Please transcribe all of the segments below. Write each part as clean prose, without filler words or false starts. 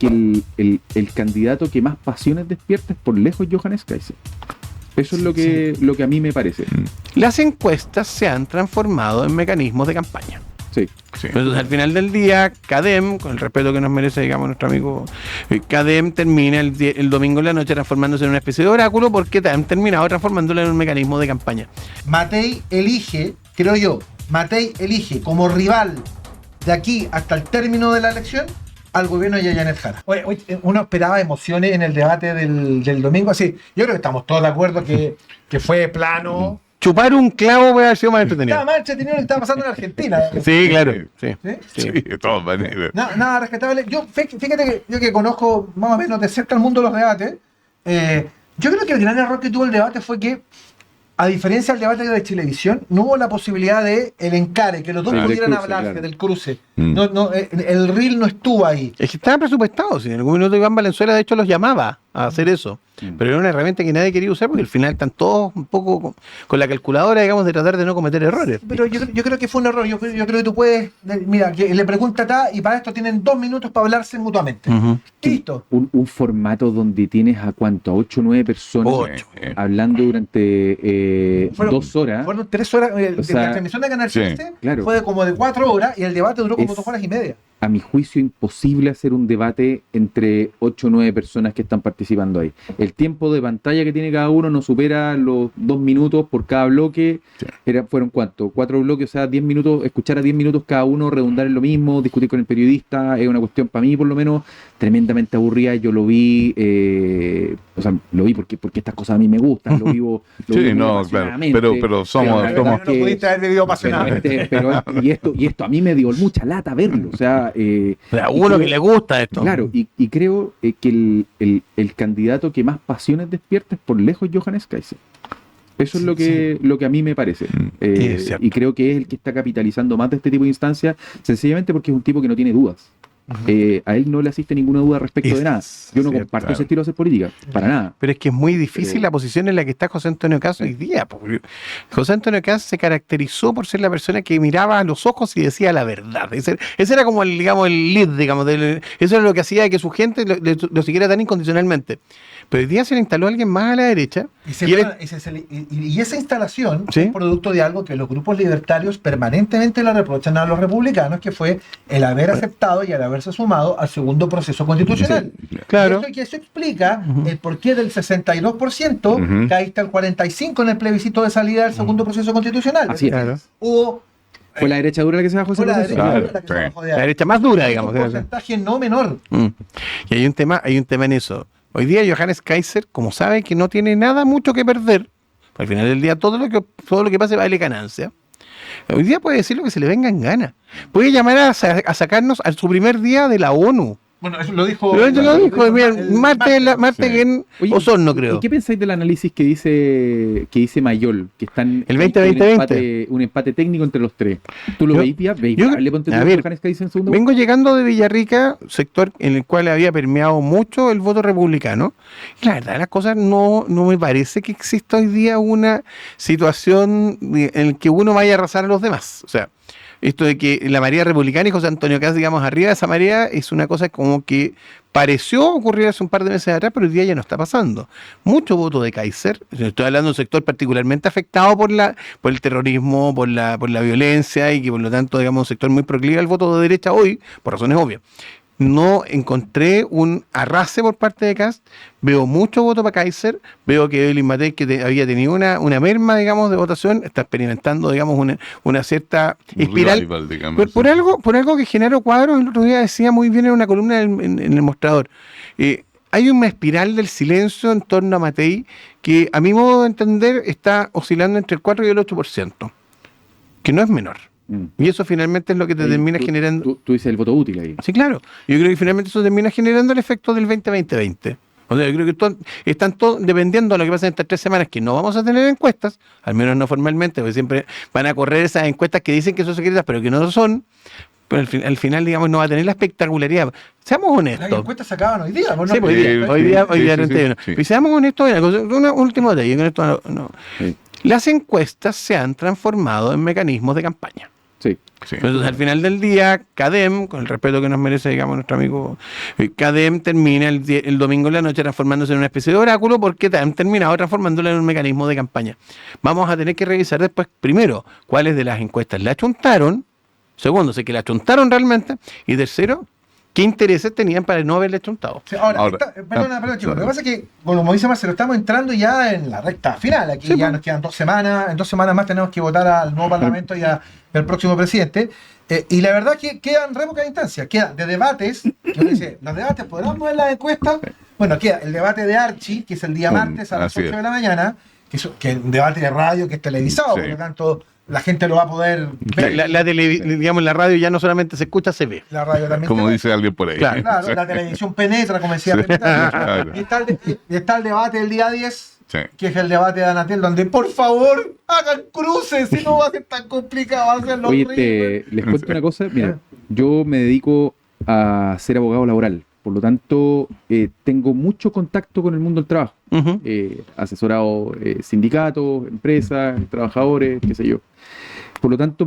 el candidato que más pasiones despierta es por lejos Johannes Kaiser. Eso es lo que a mí me parece. Las encuestas se han transformado en mecanismos de campaña. Sí. Entonces, al final del día, CADEM, con el respeto que nos merece, digamos, nuestro amigo CADEM, termina el domingo en la noche transformándose en una especie de oráculo, porque han terminado transformándolo en un mecanismo de campaña. Matei elige, creo yo, como rival de aquí hasta el término de la elección al gobierno de Yayanet Jara. Oye, uno esperaba emociones en el debate del domingo, así. Yo creo que estamos todos de acuerdo que fue plano. Chupar un clavo puede haber sido más entretenido. Estaba más entretenido lo que estaba pasando en Argentina. Sí, claro. Sí, de todas maneras. Nada rescatable. Fíjate que yo que conozco más o menos de cerca el mundo de los debates, yo creo que el gran error que tuvo el debate fue que, a diferencia del debate de Chilevisión, no hubo la posibilidad de el encare, que los dos pudieran hablar del cruce. El reel no estuvo ahí. Es que estaban presupuestados. En algún minuto Iván Valenzuela, de hecho, los llamaba a hacer eso. Pero era una herramienta que nadie quería usar porque al final están todos un poco con la calculadora, digamos, de tratar de no cometer errores. Pero yo creo que fue un error. Yo creo que tú puedes, mira, que le pregunta acá y para esto tienen 2 minutos para hablarse mutuamente. Listo. Un formato donde tienes a 8 o 9 personas hablando durante 2 horas. Fueron 3 horas. La transmisión de Canal 7 fue como de 4 horas y el debate duró como 2 horas y media. A mi juicio, imposible hacer un debate entre 8 o 9 personas que están participando ahí. El tiempo de pantalla que tiene cada uno no supera los 2 minutos por cada bloque. ¿Fueron cuánto? 4 bloques, o sea, 10 minutos, escuchar a 10 minutos cada uno, redundar en lo mismo, discutir con el periodista. Es una cuestión, para mí por lo menos, tremendamente aburrida. Yo lo vi, lo vi porque estas cosas a mí me gustan, lo vivo claro. Pero somos... No pudiste haber vivido apasionadamente. Y esto a mí me dio mucha lata verlo, o sea... a uno que le gusta esto. Claro, y creo que el candidato que más pasiones despierta es por lejos Johannes Kaiser. Eso es lo que a mí me parece. Y creo que es el que está capitalizando más de este tipo de instancias, sencillamente porque es un tipo que no tiene dudas. A él no le asiste ninguna duda respecto de nada. Yo no comparto ese estilo de hacer política, para nada. Pero es que es muy difícil la posición en la que está José Antonio Kast hoy día. José Antonio Kast se caracterizó por ser la persona que miraba a los ojos y decía la verdad. Ese era como el lead, digamos. Eso era lo que hacía que su gente lo siguiera tan incondicionalmente. Pero hoy día se le instaló alguien más a la derecha. Y esa instalación es producto de algo que los grupos libertarios permanentemente le reprochan a los republicanos, que fue el haber aceptado y el haberse sumado al segundo proceso constitucional. Claro. Y eso explica el porqué del 62% caíste al 45% en el plebiscito de salida del segundo proceso constitucional. Así es. Claro. Fue la derecha dura la que se bajó ese proceso. La derecha más dura, digamos. Un porcentaje no menor. Y hay un tema en eso. Hoy día Johannes Kaiser, como sabe que no tiene nada mucho que perder, al final del día todo lo que pase vale ganancia. Hoy día puede decir lo que se le venga en gana. Puede llamar a sacarnos a su primer día de la ONU. Bueno, eso lo dijo. Marte en Osorno, creo. ¿Y qué pensáis del análisis que dice Mayol? Que están el 2020. Un empate técnico entre los tres. ¿Tú lo veis? Vengo llegando de Villarrica, sector en el cual había permeado mucho el voto republicano. Y la verdad, las cosas no me parece que exista hoy día una situación en la que uno vaya a arrasar a los demás. O sea, esto de que la marea republicana y José Antonio Kast, digamos, arriba de esa marea, es una cosa como que pareció ocurrir hace un par de meses atrás, pero hoy día ya no está pasando. Mucho voto de Kaiser, estoy hablando de un sector particularmente afectado por el terrorismo, por la violencia, y que por lo tanto, digamos, un sector muy proclive al voto de derecha hoy, por razones obvias. No encontré un arrase por parte de Kast, veo mucho voto para Kaiser, veo que Evelyn Matei, que había tenido una merma, digamos, de votación, está experimentando, digamos, una cierta espiral. Rival, digamos, por algo que Genaro Cuadros el otro día decía muy bien en una columna en el Mostrador. Hay una espiral del silencio en torno a Matei que, a mi modo de entender, está oscilando entre el 4 y el 8%, que no es menor. Y eso finalmente es lo que te termina generando... Tú dices el voto útil ahí. Sí, claro. Yo creo que finalmente eso termina generando el efecto del 20-20-20. O sea, yo creo que están todos dependiendo de lo que pasa en estas 3 semanas, que no vamos a tener encuestas, al menos no formalmente, porque siempre van a correr esas encuestas que dicen que son secretas, pero que no lo son. Pero al final, digamos, no va a tener la espectacularidad. Seamos honestos. Las encuestas se acaban hoy día. Sí, hoy día 31. Y seamos honestos, un último detalle. Con esto no. Las encuestas se han transformado en mecanismos de campaña. Sí. Entonces, al final del día, CADEM, con el respeto que nos merece, digamos, nuestro amigo, CADEM termina el domingo en la noche transformándose en una especie de oráculo porque han terminado transformándolo en un mecanismo de campaña. Vamos a tener que revisar después, primero, cuáles de las encuestas le achuntaron, segundo, si que le achuntaron realmente, y tercero, qué intereses tenían para no haberle achuntado. Sí, perdona, chicos. Lo que pasa es que, como dice Marcelo, estamos entrando ya en la recta final. Aquí ya nos quedan 2 semanas. En 2 semanas más tenemos que votar al nuevo Parlamento y al próximo presidente. Y la verdad que quedan re pocas instancias. Quedan de debates. Que uno dice, ¿los debates podrán mover las encuestas? Bueno, queda el debate de Archie, que es el día martes a las 8 de la mañana, que es un debate de radio que es televisado, por lo tanto la gente lo va a poder ver. Digamos, la radio ya no solamente se escucha, se ve. La radio también. Como dice alguien por ahí. Claro, la televisión penetra, como decía. Claro. Y está el debate del día 10, que es el debate de Anatel, donde por favor hagan cruces, si no va a ser tan complicado hacerlo. Oye, les cuento una cosa. Mira, yo me dedico a ser abogado laboral. Por lo tanto, tengo mucho contacto con el mundo del trabajo. Asesorado sindicatos, empresas, trabajadores, qué sé yo. Por lo tanto,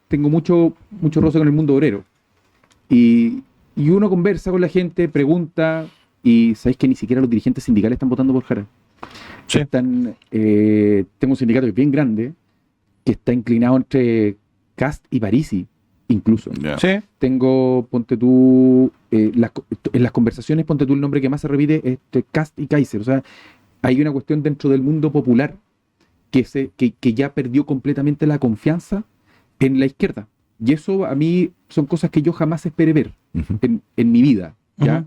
tengo mucho roce con el mundo obrero. Y uno conversa con la gente, pregunta, y sabéis que ni siquiera los dirigentes sindicales están votando por Jara. Sí. Tengo un sindicato que es bien grande, que está inclinado entre Kast y Parisi, incluso. Sí. Tengo, ponte tú, en las conversaciones, ponte tú, el nombre que más se repite es Kast y Kaiser. O sea, hay una cuestión dentro del mundo popular que ya perdió completamente la confianza en la izquierda. Y eso a mí son cosas que yo jamás esperé ver en mi vida, ¿ya?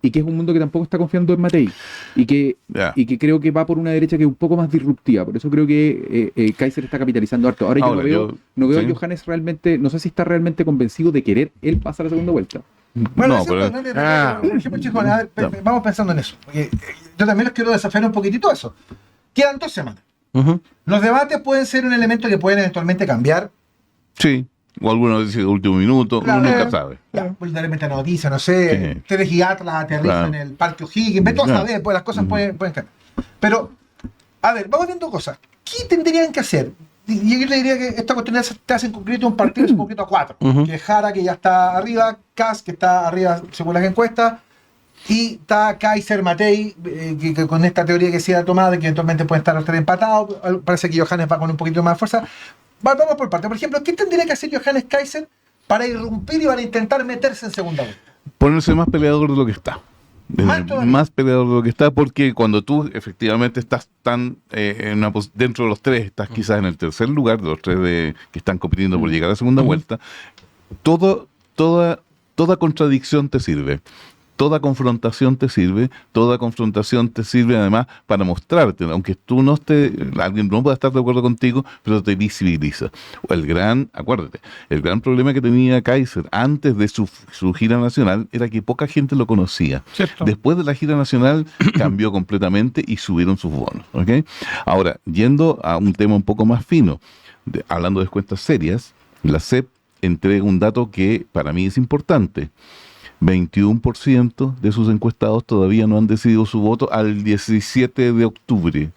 Y que es un mundo que tampoco está confiando en Matei. Y que creo que va por una derecha que es un poco más disruptiva. Por eso creo que Kaiser está capitalizando harto. Ahora yo no veo a Johannes realmente, no sé si está realmente convencido de querer él pasar a la segunda vuelta. Bueno, chicos, vamos pensando en eso. Porque yo también les quiero desafiar un poquitito a eso. Quedan 2 semanas. Los debates pueden ser un elemento que pueden eventualmente cambiar. Sí. O algunos dicen último minuto, uno nunca sabe. Pues de repente noticia, no sé, Teles y Atlas aterrizan en el Parque O'Higgins, ve todo a saber, pues las cosas pueden cambiar. Pero, a ver, vamos viendo cosas. ¿Qué tendrían que hacer? Y yo le diría que esta cuestión te hace en concreto un partido en concreto a 4. Que es Jara, que ya está arriba, Kast, que está arriba según las encuestas, y está Kaiser, Matei, que con esta teoría que se ha tomado, de que eventualmente pueden estar los 3 empatados. Parece que Johannes va con un poquito más de fuerza. Vamos por parte. Por ejemplo, ¿qué tendría que hacer Johannes Kaiser para irrumpir y para intentar meterse en segunda vuelta? Ponerse más peleador de lo que está. Más peleador de lo que está, porque cuando tú efectivamente estás tan dentro de los 3, estás quizás en el tercer lugar de los 3 que están compitiendo por llegar a la segunda vuelta, toda contradicción te sirve. Toda confrontación te sirve además para mostrarte, aunque tú alguien no pueda estar de acuerdo contigo, pero te visibiliza. Acuérdate, el gran problema que tenía Kaiser antes de su gira nacional era que poca gente lo conocía. ¿Cierto? Después de la gira nacional cambió completamente y subieron sus bonos. ¿Okay? Ahora, yendo a un tema un poco más fino, hablando de cuentas serias, la CEP entrega un dato que para mí es importante. 21% de sus encuestados todavía no han decidido su voto al 17 de octubre.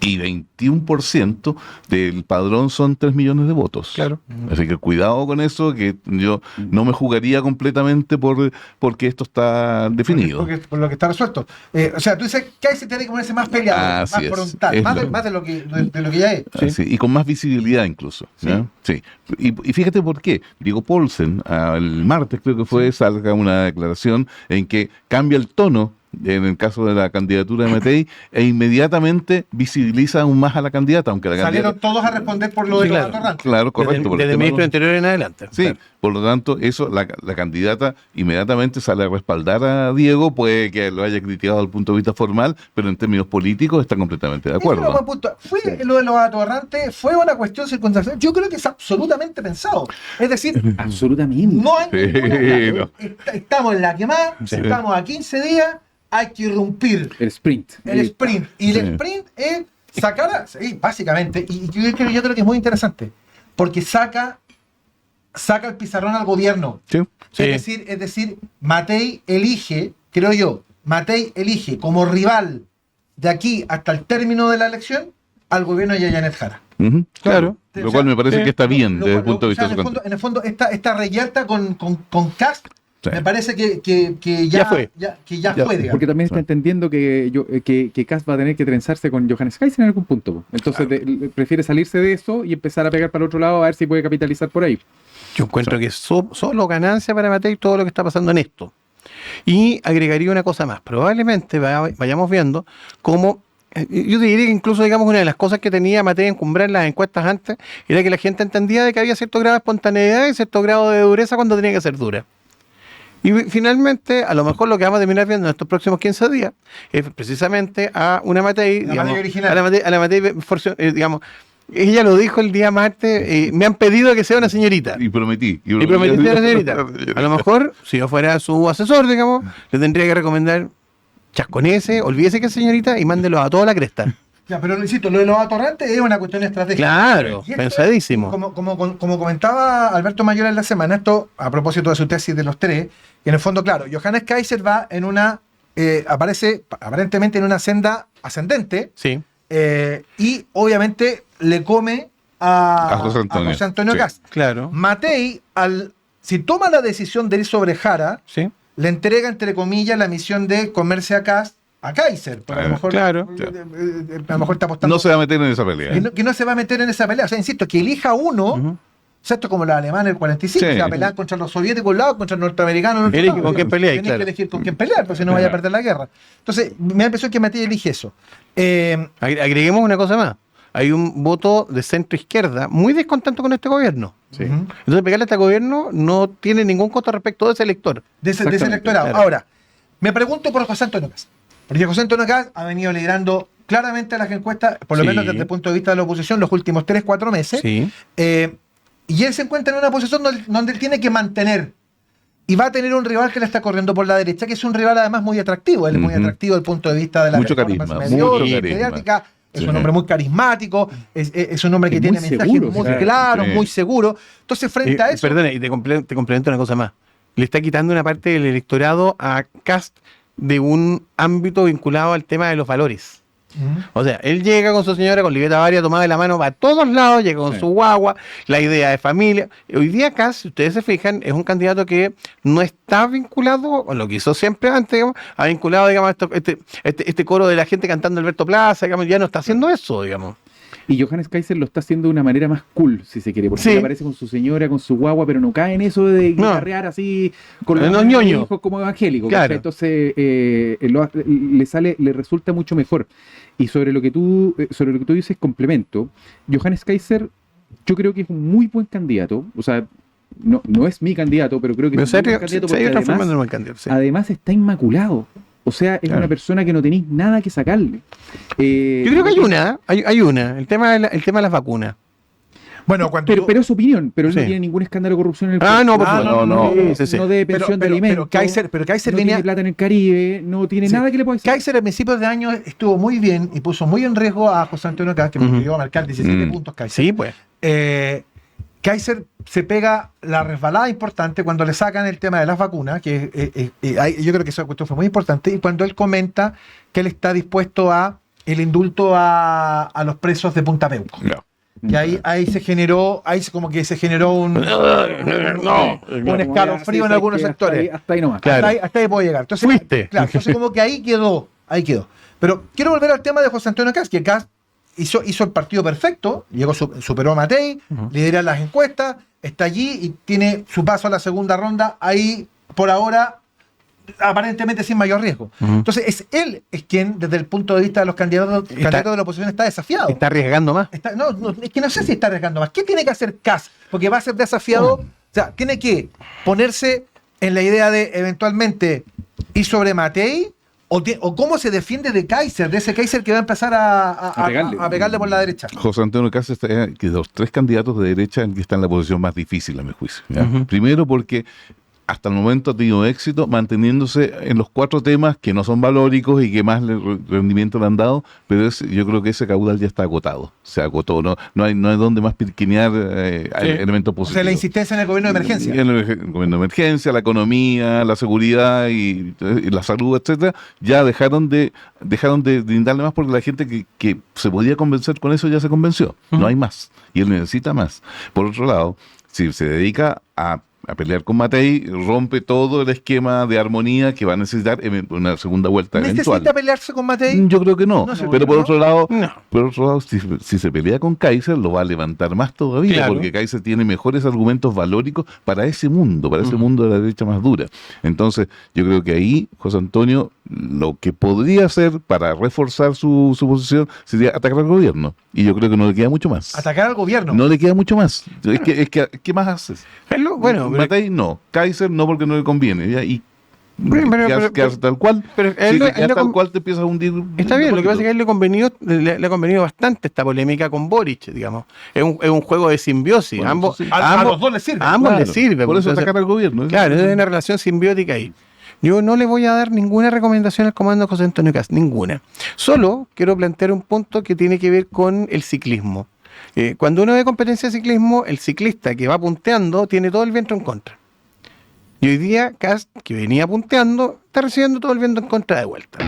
Y 21% del padrón son 3 millones de votos. Claro. Así que cuidado con eso, que yo no me jugaría completamente porque esto está definido. Por lo que está resuelto. O sea, tú dices que ahí se tiene que ponerse más peleado, más frontal, más de lo que ya es. ¿Sí? Y con más visibilidad incluso. Sí. Y fíjate por qué. Diego Paulsen, el martes creo que fue, salga una declaración en que cambia el tono en el caso de la candidatura de Matei, e inmediatamente visibiliza aún más a la candidata, aunque la salieron todos a responder por lo de los atorrantes. Claro, correcto. Desde el ministro de Interior en adelante. Sí, claro. Por lo tanto, eso la candidata inmediatamente sale a respaldar a Diego, puede que lo haya criticado desde el punto de vista formal, pero en términos políticos está completamente de acuerdo. Lo de los atorrantes fue una cuestión circunstancial. Yo creo que es absolutamente pensado. Es decir, absolutamente. No hay ninguna. Estamos en la quemada, estamos a 15 días. Hay que irrumpir. El sprint. Y el sprint es sacar, básicamente, y yo creo que es muy interesante, porque saca el pizarrón al gobierno. Sí. Es decir, Matei elige como rival de aquí hasta el término de la elección al gobierno de Yayanet Jara. Claro. Lo cual me parece que está bien desde el punto de vista de su en el fondo, esta reyerta con Kast, Sí. me parece que ya fue. Que ya fue, digamos. Porque también está entendiendo que Kast va a tener que trenzarse con Johannes Kaiser en algún punto. Entonces prefiere salirse de eso y empezar a pegar para el otro lado a ver si puede capitalizar por ahí. Yo encuentro que es solo ganancia para Matei todo lo que está pasando en esto. Y agregaría una cosa más. Probablemente vayamos viendo cómo, yo te diría que incluso, digamos, una de las cosas que tenía Matei encumbrar en las encuestas antes era que la gente entendía de que había cierto grado de espontaneidad y cierto grado de dureza cuando tenía que ser dura. Y finalmente, a lo mejor lo que vamos a terminar viendo en estos próximos 15 días es precisamente a una Matei, digamos, a la Matei, digamos, ella lo dijo el día martes, me han pedido que sea una señorita. Y prometí ser una señorita. A lo mejor, si yo fuera su asesor, digamos, le tendría que recomendar chasconese, olvídese que es señorita y mándelo a toda la cresta. Ya, pero insisto, lo de los atorrantes es una cuestión estratégica. Claro, Y esto, pensadísimo. Como comentaba Alberto Mayor en la semana, esto a propósito de su tesis de los tres, que en el fondo, claro, Johannes Kaiser va en una, aparece aparentemente en una senda ascendente, Sí. y obviamente le come a José Antonio Kast. Claro. Matei, si toma la decisión de ir sobre Jara, Sí. le entrega, entre comillas, la misión de comerse a Kast a Kaiser. Pero a lo mejor, Claro. a lo mejor está apostando. No se va a meter en esa pelea. Que no se va a meter en esa pelea. O sea, insisto, que elija uno. Ujú. O sea, esto es como los alemanes del 45, Sí. o sea, pelear contra los soviéticos un lado, contra los norteamericanos en otro Elige lado. con quién pelear, Tienes claro. que elegir con quién pelear, porque si no vaya a perder la guerra. Entonces, me da la impresión que Matei elige eso. Agreguemos una cosa más. Hay un voto de centro izquierda muy descontento con este gobierno. Sí. Ujú. Entonces, pegarle a este gobierno no tiene ningún costo respecto de ese elector. de ese Exactamente, electorado. claro. Ahora, me pregunto por José Antonio Kast. Porque José Antonio Kast ha venido liderando claramente las encuestas, por lo Sí. menos desde el punto de vista de la oposición, los últimos 3-4 meses. Sí. Y él se encuentra en una posición donde él tiene que mantener. Y va a tener un rival que le está corriendo por la derecha, que es un rival además muy atractivo. Él es muy Ujú. atractivo desde el punto de vista de la Mucho performance carisma, mediocre, mucho carisma. mediática. Es Sí. un hombre muy carismático, es un hombre que Es tiene muy mensajes seguro, muy sí. claros, Sí. muy seguros. Entonces, frente a eso. Perdona, y te complemento una cosa más. Le está quitando una parte del electorado a Kast de un ámbito vinculado al tema de los valores. Ujú. O sea, él llega con su señora, con Liveta Varia, tomada de la mano, va a todos lados, llega con Sí. su guagua, la idea de familia. Hoy día Kast, si ustedes se fijan, es un candidato que no está vinculado, o lo que hizo siempre antes, digamos, ha vinculado, digamos, este coro de la gente cantando Alberto Plaza, digamos, ya no está haciendo eso, digamos. Y Johannes Kaiser lo está haciendo de una manera más cool, si se quiere, porque Sí. él aparece con su señora, con su guagua, pero no cae en eso de guitarrear así con No, los ñoño. hijos como evangélico. Claro. ¿cachai? Entonces le resulta mucho mejor. Y sobre lo que tú dices, complemento, Johannes Kaiser, yo creo que es un muy buen candidato. O sea, no es mi candidato, pero creo que Pero es un muy buen candidato porque además está inmaculado. O sea, es Claro. una persona que no tenéis nada que sacarle. Yo creo que hay una, el tema de las vacunas. Bueno, Pero es su opinión, pero él no Sí. tiene ningún escándalo de corrupción en el Ah, no, por Ah, supuesto. no, Sí, sí. no de pensión de alimentos. Pero Kaiser no venía. tiene plata en el Caribe, no tiene Sí. nada que le pueda decir. Kaiser a principios de año estuvo muy bien y puso muy en riesgo a José Antonio Kast, que Ujú. llegó a marcar 17 Mm. puntos Kaiser. Sí, pues. Kaiser se pega la resbalada importante cuando le sacan el tema de las vacunas, que yo creo que esa cuestión fue muy importante, y cuando él comenta que él está dispuesto a el indulto a los presos de Punta Peuco. No. Y ahí se generó un escalofrío en algunos sectores. Hasta ahí nomás. Claro. Hasta ahí puedo llegar. Entonces, Fuiste. claro, entonces como que ahí quedó. Pero quiero volver al tema de José Antonio Kast, que Kast hizo el partido perfecto, superó a Matei, Ujú. lidera las encuestas, está allí y tiene su paso a la segunda ronda, ahí por ahora aparentemente sin mayor riesgo. Ujú. Entonces él es quien, desde el punto de vista de los candidatos de la oposición, está desafiado. Está arriesgando más. Es que no sé si está arriesgando más. ¿Qué tiene que hacer Kast? Porque va a ser desafiado. O sea, tiene que ponerse en la idea de eventualmente ir sobre Matei o cómo se defiende de Kaiser, de ese Kaiser que va a empezar a pegarle por la derecha. José Antonio Kast está que de los tres candidatos de derecha, el que está en la posición más difícil, a mi juicio. ¿ya? Ujú. Primero porque hasta el momento ha tenido éxito manteniéndose en los 4 temas que no son valóricos y que más rendimiento le han dado, pero yo creo que ese caudal ya está agotado, se agotó, no hay donde más pirquinear elementos O positivos. sea, la insistencia en el gobierno de emergencia. En el gobierno de emergencia, la economía, la seguridad y la salud, etcétera, ya dejaron de brindarle más porque la gente que se podía convencer con eso ya se convenció. No hay más. Y él necesita más. Por otro lado, si se dedica a pelear con Matei, rompe todo el esquema de armonía que va a necesitar en una segunda vuelta ¿Necesita eventual. pelearse con Matei? Yo creo que no, No sé, pero por ¿no? otro lado, No. si se pelea con Kaiser, lo va a levantar más todavía, Claro. porque Kaiser tiene mejores argumentos valóricos para ese mundo de la derecha más dura. Entonces, yo creo que ahí, José Antonio, lo que podría hacer para reforzar su posición sería atacar al gobierno. Y yo creo que no le queda mucho más. Atacar al gobierno. No le queda mucho más. ¿Qué más haces? Bueno, Matei no, Kaiser no porque no le conviene. ¿Ya? Y Pero- quedarse tal cual. pero Si él te lo- quedas él lo tal con- cual te empiezas a hundir. Está bien, lo que pasa es que a él le ha convenido bastante esta polémica con Boric, digamos. Es un juego de simbiosis. Bueno, ambos, eso sí. A los dos les sirve. a ambos Claro, les sirve. Por eso Entonces, atacar al gobierno. claro, es una relación simbiótica ahí. Yo no le voy a dar ninguna recomendación al comando José Antonio Kast, ninguna. Solo quiero plantear un punto que tiene que ver con el ciclismo. Cuando uno ve competencia de ciclismo, el ciclista que va punteando tiene todo el viento en contra. Y hoy día Kast, que venía punteando, está recibiendo todo el viento en contra de vuelta.